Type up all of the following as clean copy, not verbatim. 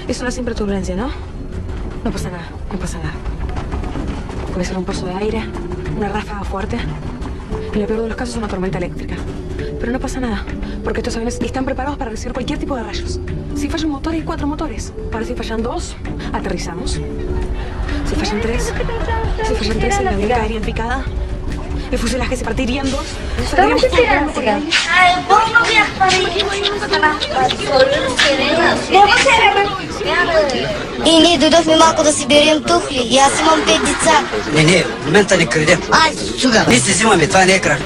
Es una simple turbulencia, ¿no? No pasa nada, no pasa nada. Puede ser un paso de aire, una ráfaga fuerte. En el peor de los casos, una tormenta eléctrica. Pero no pasa nada, porque estos aviones están preparados para recibir cualquier tipo de rayos. Si falla un motor, hay 4 motores. Para si fallan 2, aterrizamos. Si fallan 3, el avión caería en picada. El fuselaje se partiría en 2. И ние дойдохме малко да си берем тухли. И аз имам 5 деца. Не, в момента не крадем. Тогава. Ние си взимаме, това не е крах.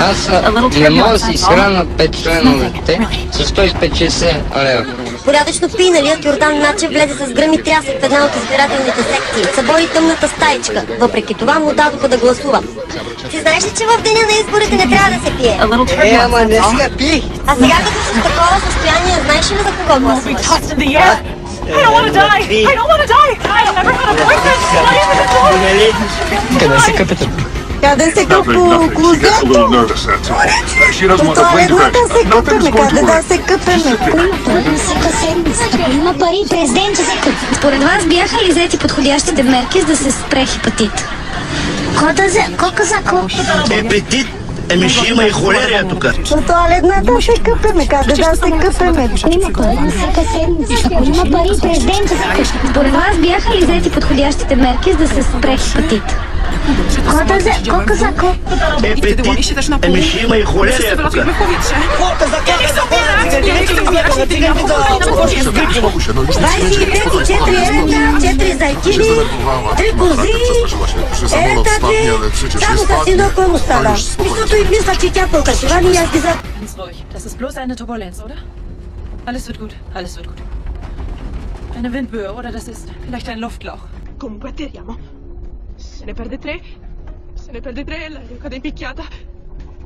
Аз не мога да си изхрана 5 члена дете с 150 лева. Порядъчно пийналият Йордан Начев влезе с гръм и трясък в една от избирателните секции. Събори тъмната стаичка. Въпреки това му дадоха да гласува. Ти знаеш ли, че в деня на изборите не трябва да се пие? Ама не сега пий. А сега като си в такова състояние, знаеш ли за кого гласуваш? I don't want to die! I don't want to die! I've never had a boyfriend! Not even a boy! Къде се къпете? Къде се къпа по клозето? По туалетната се къпеме. Къде да се къпеме? Всяка седмица. Ако има пари, през ден, че се къпят. Според вас бяха ли взети подходящите мерки, за да се спре хепатит? Колко за колко? Хепатит? Еми ще има и холерия тук. По туалетната се къпеме. Къде да се къпеме? Ако има пари, всяка седмица. Ако има пари, през ден, че се къпят. Според вас бяха ли взети подходящите мерки, за да се спре хепатит? Колко за колко? Хепатит? Еми ще има и холерия тук. Четири зайчини, 3 кози, само с синоко му стана. Мислото и мисля, че тя по-красива, и аз ги за... Ganz ruhig. Das ist bloß eine Turbulenz, oder? Alles wird gut, alles wird gut. Eine Windböe, oder das ist vielleicht ein Luftloch. Comunque atterriamo. Se ne perde tre, l'aereo cade in picchiata.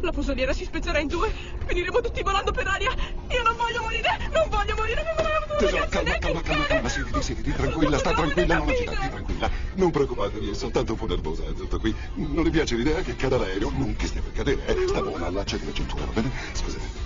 La fusoliera si spezzerà in 2. Finiremo tutti volando per aria. Io non voglio morire, non voglio morire, non voglio morire. Calma, siediti, tranquilla, sta tranquilla, non agitarti, tranquilla. Non preoccupatevi, è soltanto un po' nervosa, è tutto qui. Non le piace l'idea che cada l'aereo, non che stia per cadere, Sta buona, allacciati la cintura, va bene? Scusate.